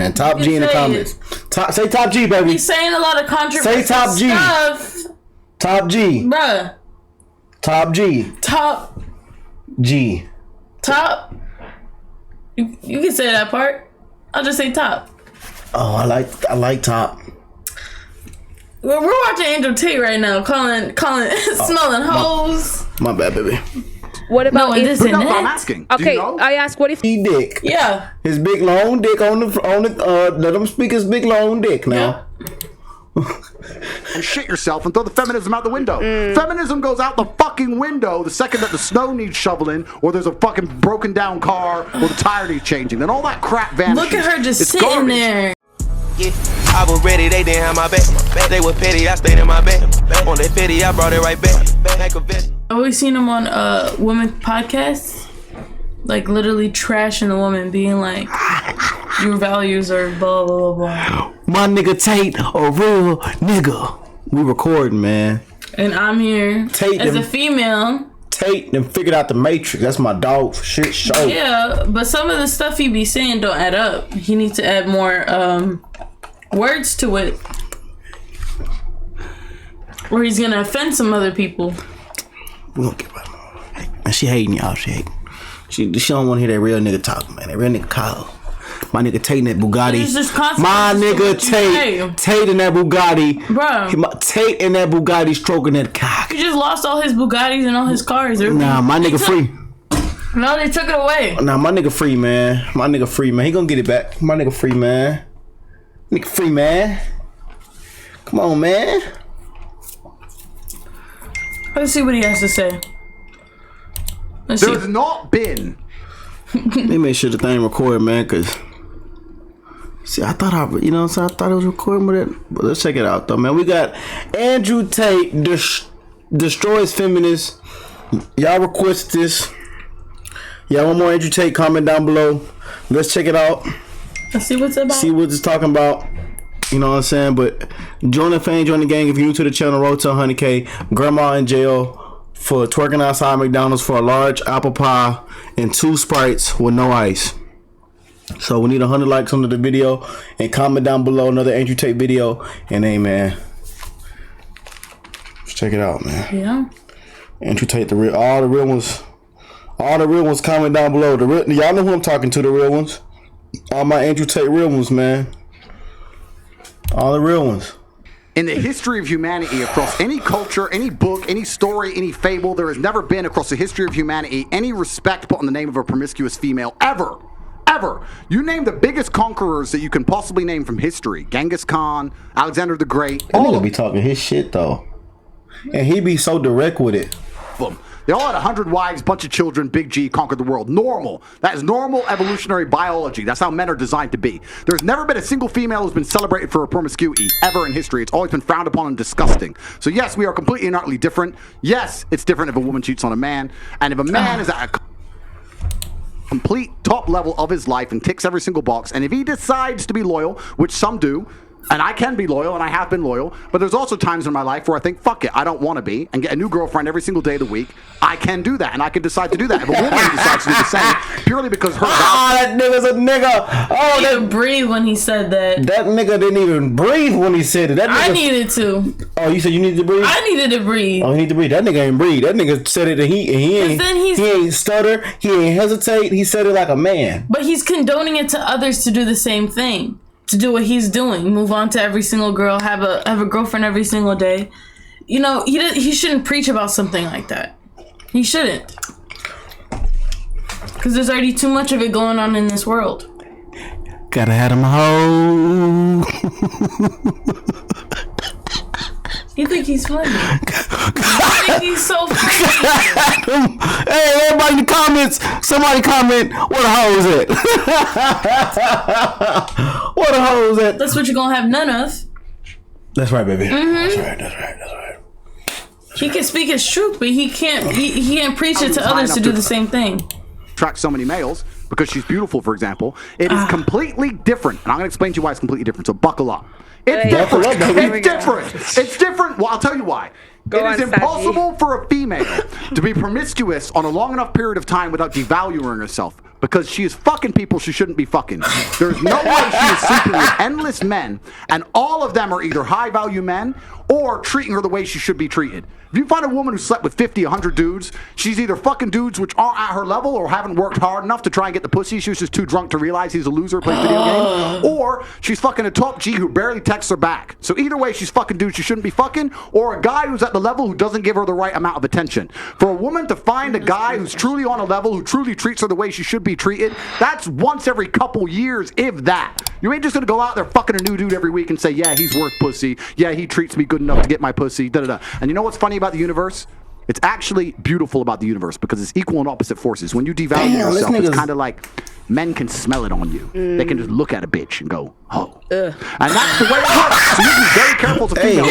man. Top G in the comments. Say top G, baby. He's saying a lot of controversial stuff. Top G. Bruh. Top G. Top G. Top. You can say that part. I'll just say top. Oh, I like top. Well, we're watching Angel Tate right now, calling smelling hoes. My bad, baby. What about if I'm asking. Okay, you know? I ask what if he dick. Yeah. His big long dick on the let him speak his big long dick now. And shit yourself and throw the feminism out the window. Feminism goes out the fucking window the second that the snow needs shoveling, or there's a fucking broken down car, or the tire needs changing. Then all that crap vanishes. Look at her just it's sitting garbage. there. Yeah, I was ready, they didn't have my back. They were petty, I stayed in my bed. On that petty, I brought it right back. I've always seen him on women podcasts, like literally trashing the woman, being like, your values are blah blah blah. My nigga Tate, a real nigga. We recording, man. And I'm here Tate as a female. Tate then figured out the Matrix. That's my dog for shit show. Yeah, but some of the stuff he be saying don't add up. He needs to add more words to it, or he's gonna offend some other people. We don't give up. Man, she hating y'all. She don't want to hear that real nigga talk, man. That real nigga call. My nigga Tate in that Bugatti. My nigga Tate in that Bugatti. Bro. Tate in that Bugatti stroking that cock. He just lost all his Bugattis and all his cars. Nah, my nigga free. No, they took it away. Nah, my nigga free, man. My nigga free, man. He gonna get it back. My nigga free, man. Nigga free, man. Come on, man. Let's see what he has to say. There's not been. Let me make sure the thing recorded, man, cause see, I thought I thought it was recording with it. But let's check it out, though, man. We got Andrew Tate destroys feminists. Y'all request this. Y'all want more Andrew Tate? Comment down below. Let's check it out. Let's see what's about. See what it's talking about. You know what I'm saying? But join the fan, join the gang. If you're new to the channel, road to 100K. Grandma in jail for twerking outside McDonald's for a large apple pie and 2 Sprites with no ice. So we need 100 likes under the video and comment down below another Andrew Tate video. And hey, man, let's check it out, man. Yeah. Andrew Tate, all the real ones. All the real ones comment down below. Y'all know who I'm talking to, the real ones. All my Andrew Tate real ones, man. All the real ones. In the history of humanity, across any culture, any book, any story, any fable, there has never been across the history of humanity any respect put on the name of a promiscuous female, ever. Ever. You name the biggest conquerors that you can possibly name from history. Genghis Khan, Alexander the Great. That nigga be talking his shit, though. And he be so direct with it. Boom. They all had 100 wives, bunch of children, Big G, conquered the world. Normal. That is normal evolutionary biology. That's how men are designed to be. There's never been a single female who's been celebrated for her promiscuity ever in history. It's always been frowned upon and disgusting. So yes, we are completely and utterly different. Yes, it's different if a woman cheats on a man. And if a man is at a complete top level of his life and ticks every single box, and if he decides to be loyal, which some do, and I can be loyal, and I have been loyal, but there's also times in my life where I think, fuck it, I don't want to be, and get a new girlfriend every single day of the week. I can do that, and I can decide to do that. If a woman decides to do the same, purely because her... that nigga's a nigga. Oh, he didn't breathe when he said that. That nigga didn't even breathe when he said it. That nigga, I needed to. Oh, you said you needed to breathe? I needed to breathe. Oh, he needed to breathe. That nigga ain't breathe. That nigga said it, and he ain't stutter. He ain't hesitate. He said it like a man. But he's condoning it to others to do the same thing. To do what he's doing, move on to every single girl, have a girlfriend every single day. You know, he shouldn't preach about something like that. He shouldn't, because there's already too much of it going on in this world. Gotta have them hoe. You think he's funny? I think he's so funny. Hey, everybody in the comments, somebody comment, where the hoes at? Where the hoes at? That's what you're gonna have none of. That's right, baby. Mm-hmm. That's right. He can speak his truth, but he can't preach it to others to do the same thing. Attract so many males because she's beautiful, for example. It is completely different, and I'm gonna explain to you why it's completely different. So buckle up. It's different. It's different. It's different. Well, I'll tell you why. It is impossible for a female to be promiscuous on a long enough period of time without devaluing herself. because she is fucking people she shouldn't be fucking. There's no way she is sleeping with endless men, and all of them are either high-value men or treating her the way she should be treated. If you find a woman who slept with 50, 100 dudes, she's either fucking dudes which aren't at her level or haven't worked hard enough to try and get the pussy. She was just too drunk to realize he's a loser playing video games. Or she's fucking a top G who barely texts her back. So either way, she's fucking dudes she shouldn't be fucking, or a guy who's at the level who doesn't give her the right amount of attention. For a woman to find a guy who's truly on a level, who truly treats her the way she should be treated, that's once every couple years, if that. You ain't just gonna go out there fucking a new dude every week and say, yeah, he's worth pussy. Yeah, he treats me good enough to get my pussy. Da-da-da. And you know what's funny about the universe? It's actually beautiful about the universe because it's equal and opposite forces. When you devalue yourself, it's kind of like men can smell it on you. They can just look at a bitch and go, oh. And that's the way it works. So you can be very careful as a female.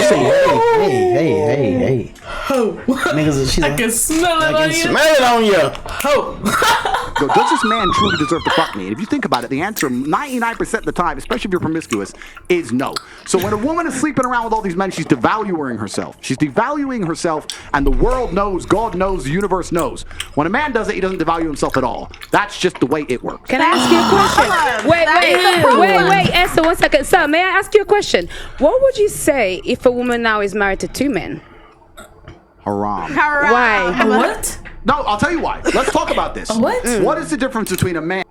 Hey. Oh. Niggas, I can smell it on you. Smell it on you. Oh. Yo, does this man truly deserve to fuck me? And if you think about it, the answer 99% of the time, especially if you're promiscuous, is no. So when a woman is sleeping around with all these men, she's devaluing herself. She's devaluing herself, and the world knows, God knows, the universe knows. When a man does it, he doesn't devalue himself at all. That's just the way it works. Can I ask you a question? Wait, Esther, 1 second. Sir, may I ask you a question? What would you say if a woman now is married to 2 men? Haram. Why? What? No, I'll tell you why. Let's talk about this. What? What is the difference between a man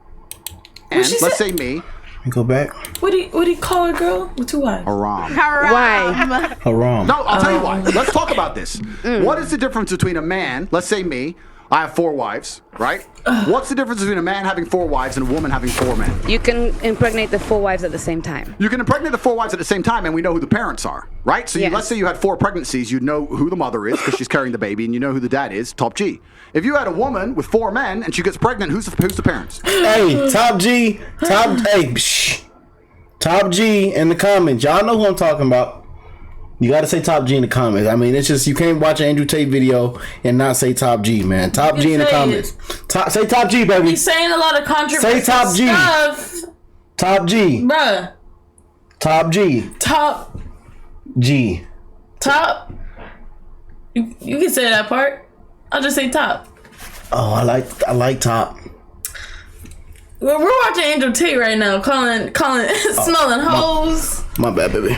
and, let's say me, go back. What do you call a girl with 2 wives? Haram? Why? Haram. No, I'll tell you why. Let's talk about this. What is the difference between a man, let's say me, I have 4 wives, right? What's the difference between a man having 4 wives and a woman having 4 men? You can impregnate the 4 wives at the same time. You can impregnate the 4 wives at the same time, and we know who the parents are, right? So Yes. let's say you had 4 pregnancies, you'd know who the mother is because she's carrying the baby, and you know who the dad is, top G. If you had a woman with 4 men and she gets pregnant, who's the parents? Hey, top G, top G in the comments. Y'all know who I'm talking about. You gotta say top G in the comments. I mean, it's just, you can't watch an Andrew Tate video and not say top G, man. Top G in the comments. Say top G, baby. He's saying a lot of controversial Say top G. stuff. Top G. Bruh. Top G. Top. G. Top. You can say that part. I'll just say top. Oh, I like top. Well, we're watching Angel Tate right now, calling, smelling hoes. My bad, baby.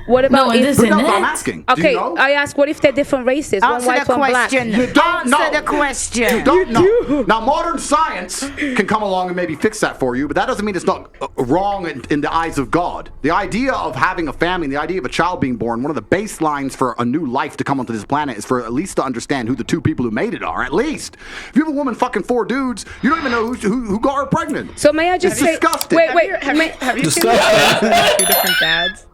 What about if... No, I'm asking. Do Okay, you know? I ask, what if they're different races? One white, one black. You don't know. Answer the question. You don't know. Now, modern science can come along and maybe fix that for you, but that doesn't mean it's not wrong in the eyes of God. The idea of having a family, the idea of a child being born, one of the baselines for a new life to come onto this planet is for at least to understand who the 2 people who made it are. At least. If you have a woman fucking 4 dudes, you don't even know who got her pregnant. So may I just say... Disgusting. Wait. Have you seen the 2 different dads?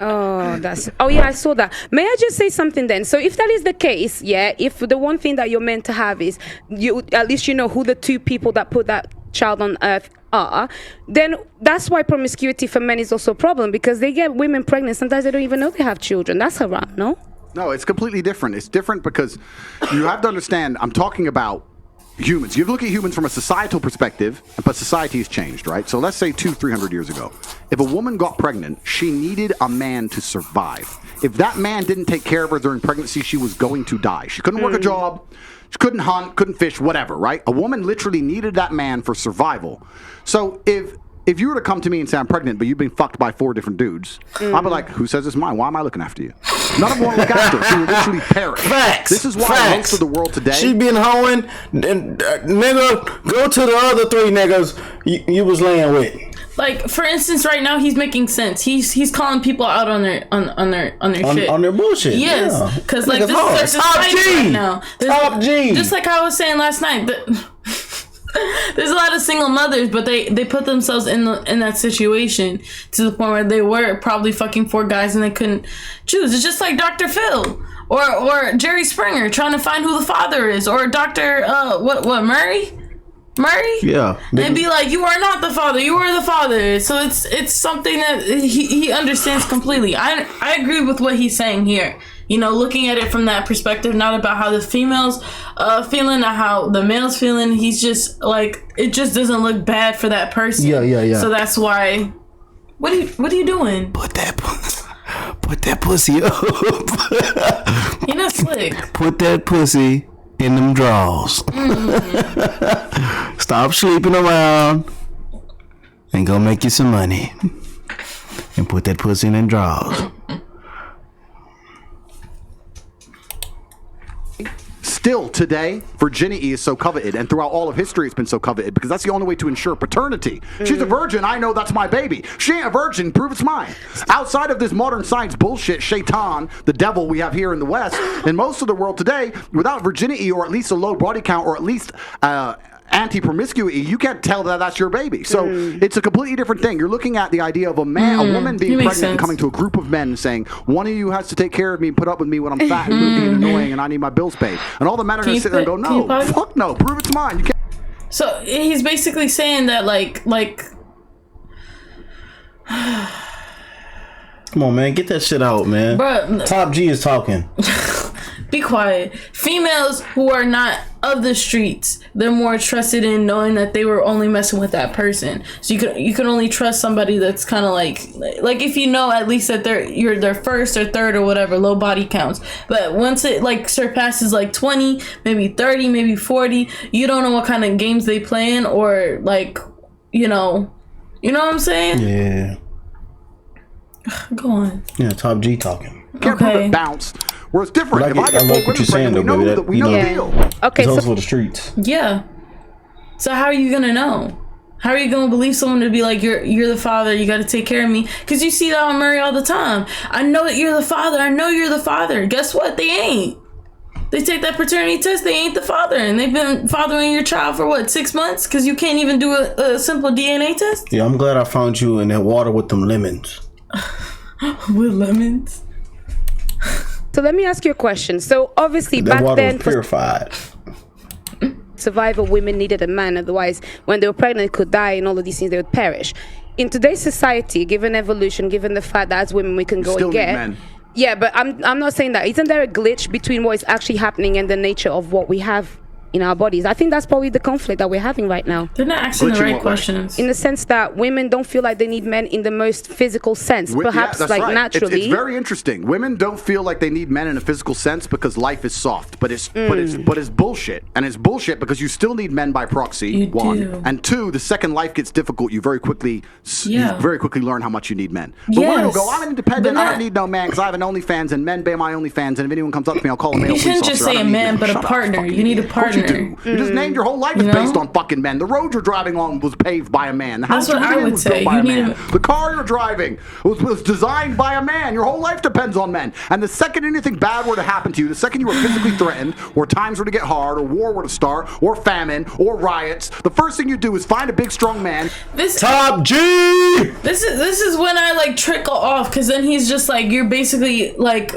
Oh yeah, I saw that. May I just say something then? So if that is the case, yeah, if the one thing that you're meant to have is you, at least you know who the 2 people that put that child on earth are, then that's why promiscuity for men is also a problem, because they get women pregnant. Sometimes they don't even know they have children. That's haram, no? No, it's completely different. It's different because you have to understand, I'm talking about humans. You look at humans from a societal perspective, but society has changed, right? So let's say 200-300 years ago, if a woman got pregnant, she needed a man to survive. If that man didn't take care of her during pregnancy, she was going to die. She couldn't work a job, she couldn't hunt, couldn't fish, whatever, right? A woman literally needed that man for survival. So if you were to come to me and say I'm pregnant, but you've been fucked by 4 different dudes, I'd be like, who says it's mine? Why am I looking after you? None of them want to look after her. She would literally perish. Facts. This is why most of the world today... She been hoeing, and nigga, go to the other 3 niggas you was laying with. Like, for instance, right now he's making sense. He's calling people out on their shit, on their bullshit. Yes, because yeah. like this is top G right now. Top G. Just like I was saying last night, there's a lot of single mothers, but they put themselves in that situation to the point where they were probably fucking 4 guys and they couldn't choose. It's just like Dr. Phil or Jerry Springer trying to find who the father is, or Dr. Murray? Yeah. They'd be like, you are not the father, you are the father. So it's something that he understands completely. I agree with what he's saying here. You know, looking at it from that perspective, not about how the female's feeling or how the male's feeling. He's just like, it just doesn't look bad for that person. Yeah. So that's why. What are you doing? Put that pussy up. You're not slick. Put that pussy in them drawers. Stop sleeping around and go make you some money and put that pussy in them drawers. Still today, virginity is so coveted, and throughout all of history it's been so coveted because that's the only way to ensure paternity. She's a virgin, I know that's my baby. She ain't a virgin, prove it's mine. Outside of this modern science bullshit, Shaitan, the devil we have here in the West, in most of the world today, without virginity or at least a low body count or at least anti-promiscuity, you can't tell that that's your baby. So it's a completely different thing. You're looking at the idea of a woman being pregnant and coming to a group of men and saying, one of you has to take care of me and put up with me when I'm fat and moody and annoying and I need my bills paid. And all the men are going to sit there and go, no, fuck no, prove it's mine. You can't. So he's basically saying that like Come on, man, get that shit out, man. Bruh, Top G is talking. be quiet. Females who are not of the streets, they're more trusted in knowing that they were only messing with that person. So you can only trust somebody that's kind of like if you know at least that you're their first or third or whatever low body counts. But once it like surpasses like 20, maybe 30, maybe 40, you don't know what kind of games they playing or like you know what I'm saying? Yeah. Go on. Yeah, Top G talking. Can't prove it bounce. Where it's different. If I get like what you're saying, though, baby. We know the deal. Okay, it's so for the streets. Yeah. So how are you gonna know? How are you gonna believe someone to be like you're the father? You got to take care of me because you see that on Murray all the time. I know that you're the father. I know you're the father. Guess what? They ain't. They take that paternity test. They ain't the father, and they've been fathering your child for what 6 months? Because you can't even do a simple DNA test. Yeah, I'm glad I found you in that water with them lemons. With lemons. So let me ask you a question. So obviously That back water then, was purified. survivor women needed a man, otherwise when they were pregnant they could die and all of these things, they would perish. In today's society, given evolution, given the fact that as women we can go Still and need get men. yeah, but I'm not saying that. Isn't there a glitch between what is actually happening and the nature of what we have in our bodies? I think that's probably the conflict that we're having right now. They're not asking the right questions. In the sense that women don't feel like they need men in the most physical sense, perhaps that's like right. naturally. It's very interesting. Women don't feel like they need men in a physical sense because life is soft, but it's bullshit. And it's bullshit because you still need men by proxy. You one do. and two. The second life gets difficult, you very quickly learn how much you need men. But women will go, I'm independent. I don't need no man because I have an OnlyFans and men pay my OnlyFans. And if anyone comes up to me, I'll call a male police officer. You shouldn't just say a man, but a partner. You need a partner. You just named your whole life is based on fucking men. The road you're driving on was paved by a man. The house That's what you're I in would was say. built by a You need man. The car you're driving was designed by a man. Your whole life depends on men. And the second anything bad were to happen to you, the second you were physically threatened, or times were to get hard, or war were to start, or famine, or riots, the first thing you do is find a big strong man. Top G. This is when I like trickle off because then he's just like you're basically like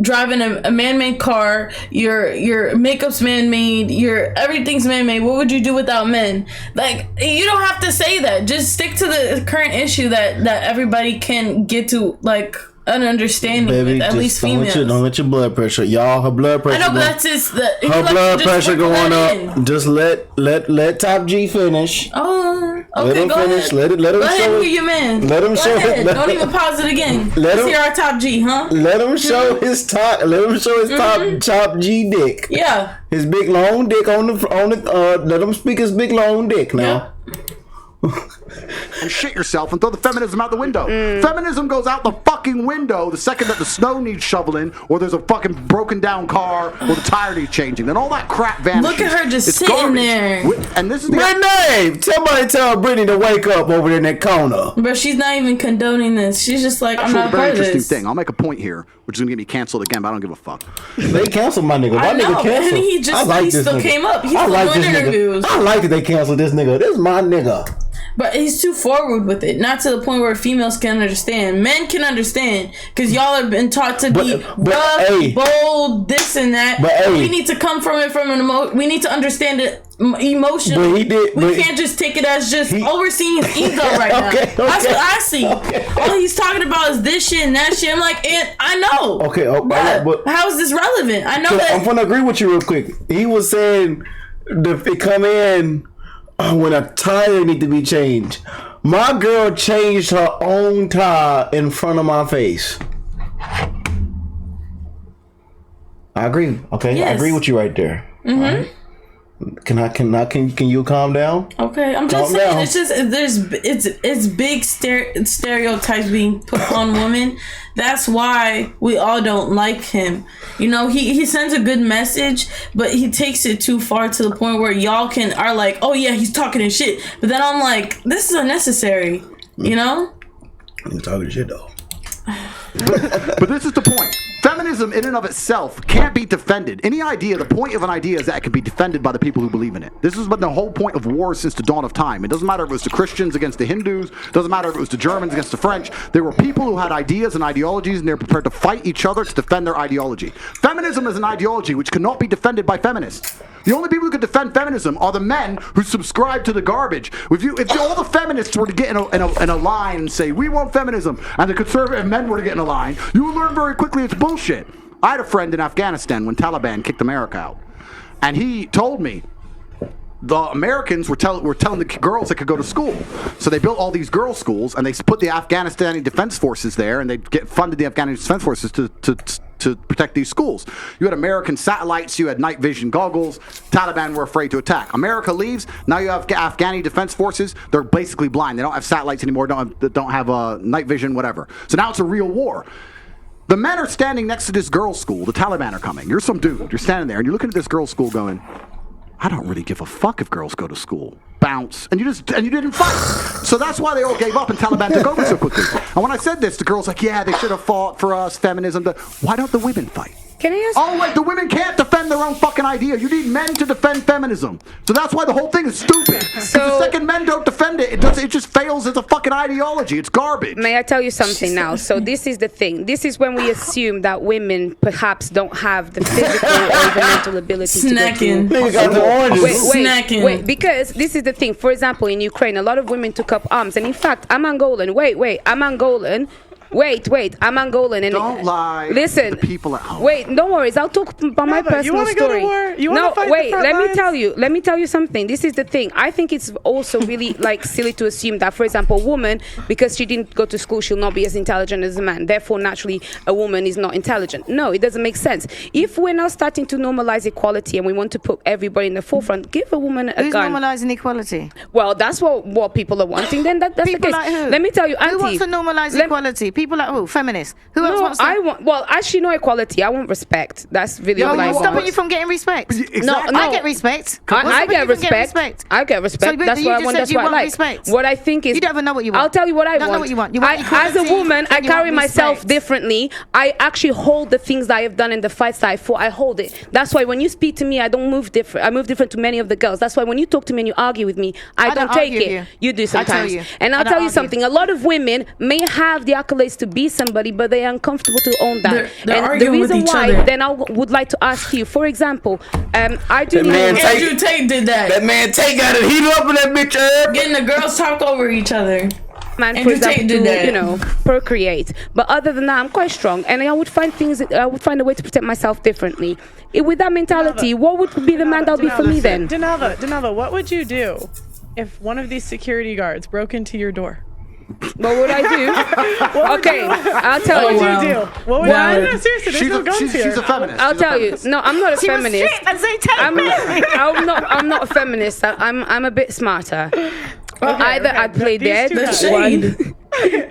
driving a man-made car, your makeup's man-made, everything's man-made. What would you do without men? Like you don't have to say that. Just stick to the current issue that everybody can get to like an understanding Baby, with, at least females. Don't let your blood pressure. Y'all, her blood pressure. I know, but that's just her blood pressure going up. Just let Top G finish. Oh, okay, let him go finish. ahead. Let him Let show him it. hear your man. Let him go show ahead. it. Don't even pause it again. Let's hear our Top G, huh? Let him show his top. Let him show his top G dick. Yeah. His big long dick on the. Let him speak his big long dick now. And shit yourself and throw the feminism out the window. Feminism goes out the fucking window the second that the snow needs shoveling, or there's a fucking broken down car, or the tire needs changing. Then all that crap vanishes. Look at her just it's sitting garbage. there. And this is the Renee, somebody tell Brittany to wake up over there in that corner. But she's not even condoning this. She's just like, I'm not a very part of interesting this. thing. I'll make a point here, which is gonna get me canceled again, but I don't give a fuck. They canceled my nigga. My I know, nigga canceled. and he just he still came up. He's still doing interviews. I like that they canceled this nigga. This is my nigga. But he's too forward with it. Not to the point where females can understand. Men can understand. Because y'all have been taught to be rough, bold, this and that. But we need to come from it from an we need to understand it emotionally. We can't just take it as just overseeing his ego right now. That's what I see. All he's talking about is this shit and that shit. I'm like, I know. But how is this relevant? I know that. I'm gonna agree with you real quick. He was saying if it come in when a tire need to be changed. My girl changed her own tire in front of my face. I agree. Okay, yes. I agree with you right there. Can you calm down? Okay, I'm just Calm saying. down. It's just it's big stereotypes being put on women. That's why we all don't like him. You know, he sends a good message, but he takes it too far to the point where y'all are like, oh yeah, he's talking his shit. But then I'm like, this is unnecessary. You know? I'm talking shit though. But this is the point. Feminism in and of itself can't be defended. The point of an idea is that it can be defended by the people who believe in it. This has been the whole point of war since the dawn of time. It doesn't matter if it was the Christians against the Hindus. It doesn't matter if it was the Germans against the French. There were people who had ideas and ideologies, and they're prepared to fight each other to defend their ideology. Feminism is an ideology which cannot be defended by feminists. The only people who could defend feminism are the men who subscribe to the garbage. If all the feminists were to get in a line and say, we want feminism, and the conservative men were to get in a line, you would learn very quickly it's bullshit. I had a friend in Afghanistan when Taliban kicked America out. And he told me the Americans were telling the girls they could go to school. So they built all these girls' schools, and they put the Afghanistani Defense Forces there, and they funded the Afghanistan Defense Forces to protect these schools. You had American satellites, you had night vision goggles. Taliban were afraid to attack. America leaves. Now you have Afghani Defense Forces. They're basically blind. They don't have satellites anymore. Don't have night vision, whatever. So now it's a real war. The men are standing next to this girls' school. The Taliban are coming. You're some dude. You're standing there, and you're looking at this girls' school going, I don't really give a fuck if girls go to school. Bounce. And you didn't fight. So that's why they all gave up and Taliban took over so quickly. And when I said this, the girls like, yeah, they should have fought for us, feminism. Why don't the women fight? Can I ask? Oh, wait, the women can't defend their own fucking idea. You need men to defend feminism. So that's why the whole thing is stupid. So the second men don't defend it, it just fails as a fucking ideology. It's garbage. May I tell you something now? So this is the thing. This is when we assume that women perhaps don't have the physical or the mental ability to go through. Wait, because this is the thing. For example, in Ukraine, a lot of women took up arms. And in fact, I'm Angolan. Wait, I'm Angolan. Wait, I'm Angolan. And don't lie. Listen, to the people at home. Wait, don't worry. I'll talk about my personal story. Go to war? You want to fight the front lines? Let me tell you something. This is the thing. I think it's also really silly to assume that, for example, a woman, because she didn't go to school, she'll not be as intelligent as a man. Therefore, naturally, a woman is not intelligent. No, it doesn't make sense. If we're now starting to normalize equality and we want to put everybody in the forefront, give a woman a gun. Who's normalizing equality? Well, that's what people are wanting. Then that's people the case. Like who? Let me tell you, Auntie. Who wants to normalize equality? People like who? Feminists. Who else wants that? Well, actually, no equality. I want respect. That's really what I want. Stopping you from getting respect. Exactly. No. I get respect. I get respect. I get respect. So, that's what I want. That's what I like. Respect. What I think is, you don't even know what you want. I'll tell you what I don't want. Know what you want. You want as a woman, I carry myself respect. differently. I actually hold the things that I have done in the fights that I fought. I hold it. That's why when you speak to me, I don't move different. I move different to many of the girls. That's why when you talk to me and you argue with me, I don't take it. You do sometimes. And I'll tell you something. A lot of women may have the accolades to be somebody, but they are uncomfortable to own that. They're and the reason why, other. then I would like to ask you, for example, I do. Andrew Tate did that. That man Tate got it heated up in that bitch. Getting the girls talk over each other. Man, for example, to procreate. But other than that, I'm quite strong, and I would find a way to protect myself differly. With that mentality, what would be the man that would be for me then? Denava, what would you do if one of these security guards broke into your door? What would I do? I'll tell you. What would you do? What would you do? Seriously, there's no guns here. She's a feminist. I'll tell you. No, I'm not a feminist. I'm not a feminist. I'm a bit smarter. Either I play dead.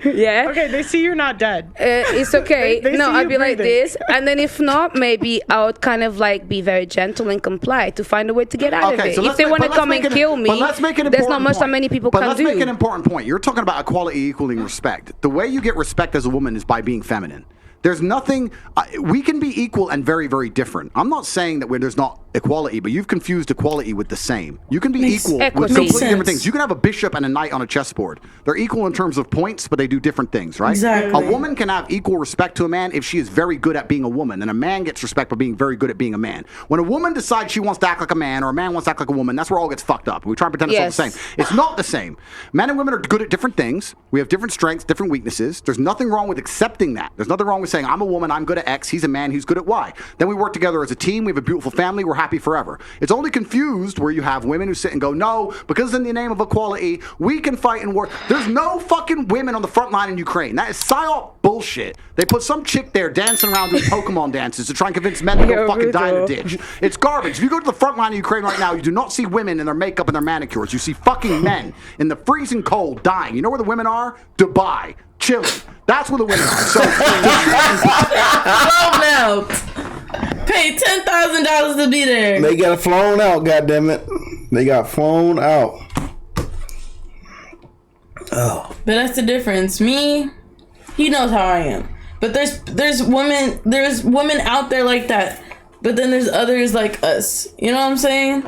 Yeah. Okay, they see you're not dead. It's okay. They no, see I'd you be like breathing. this, and then if not, maybe I would kind of be very gentle and comply to find a way to get out of it. So if they want to come and kill me, there's not much that many people can do. But let's make an important point. You're talking about equality equaling respect. The way you get respect as a woman is by being feminine. There's nothing, we can be equal and very, very different. I'm not saying that there's not equality, but you've confused equality with the same. You can be equal with completely different things. You can have a bishop and a knight on a chessboard. They're equal in terms of points, but they do different things, right? Exactly. A woman can have equal respect to a man if she is very good at being a woman, and a man gets respect by being very good at being a man. When a woman decides she wants to act like a man, or a man wants to act like a woman, that's where it all gets fucked up. We try and pretend it's all the same. It's not the same. Men and women are good at different things. We have different strengths, different weaknesses. There's nothing wrong with accepting that. There's nothing wrong with saying, I'm a woman, I'm good at X, he's a man, he's good at Y. Then we work together as a team, we have a beautiful family, we're happy happy forever. It's only confused where you have women who sit and go, no, because in the name of equality, we can fight in war. There's no fucking women on the front line in Ukraine. That is psyop bullshit. They put some chick there dancing around doing Pokemon dances to try and convince men to go fucking die in a ditch. It's garbage. If you go to the front line of Ukraine right now, you do not see women in their makeup and their manicures. You see fucking men in the freezing cold dying. You know where the women are? Dubai. Chilling. That's where the women are. So, Flown out. Pay $10,000 to be there. They got flown out, goddammit. They got flown out. Oh. But that's the difference. Me, he knows how I am. But there's women out there like that. But then there's others like us. You know what I'm saying?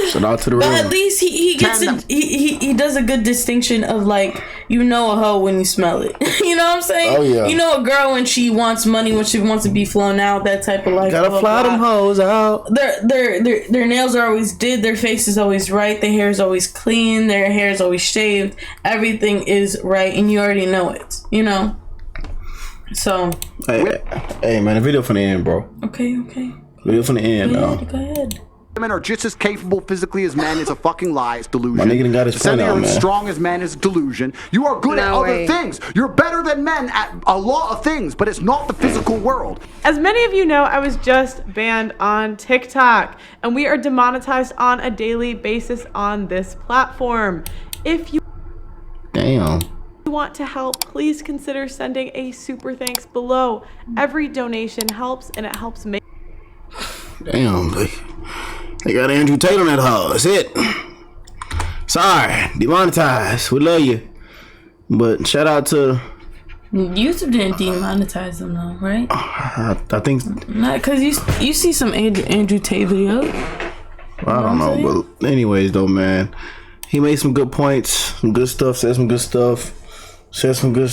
Shout out to the But room. at least he gets he does a good distinction of like, you know a hoe when you smell it. You know what I'm saying? Oh, yeah. You know a girl when she wants money, when she wants to be flown out, that type of life. Gotta fly them hoes out. Their nails are always did, their face is always right, their hair is always clean, their hair is always shaved, everything is right, and you already know it. You know. So. Hey man, the video from the end, bro. Okay. Video from the end, Go ahead. Women are just as capable physically as men is a fucking lie. It's delusion. My nigga done got his point Saying out, you're man. as strong as men is delusion. You are good at No other way. things. You're better than men at a lot of things, but it's not the physical world. As many of you know, I was just banned on TikTok, and we are demonetized on a daily basis on this platform. If you Damn. want to help, please consider sending a super thanks below. Every donation helps, and it helps make. Damn. They got Andrew Tate on that hoe. That's it. Sorry. Demonetized. We love you. But shout out to. YouTube didn't demonetize them though, right? I think. Not because you see some Andrew Tate videos. I don't know. But anyways, though, man. He made some good points. Some good stuff. Said some good stuff. Said some good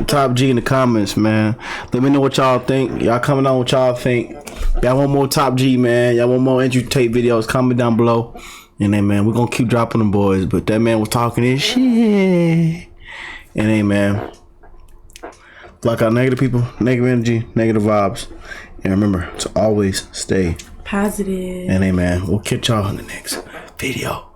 top G in the comments, man. Let me know what y'all think. Y'all comment on what y'all think. Y'all want more top G, man. Y'all want more Andrew Tate videos. Comment down below. And then, man, we're going to keep dropping them boys. But that man was talking his shit. And hey, man. Block out negative people, negative energy, negative vibes. And remember to always stay Positive. And hey, man, we'll catch y'all in the next video.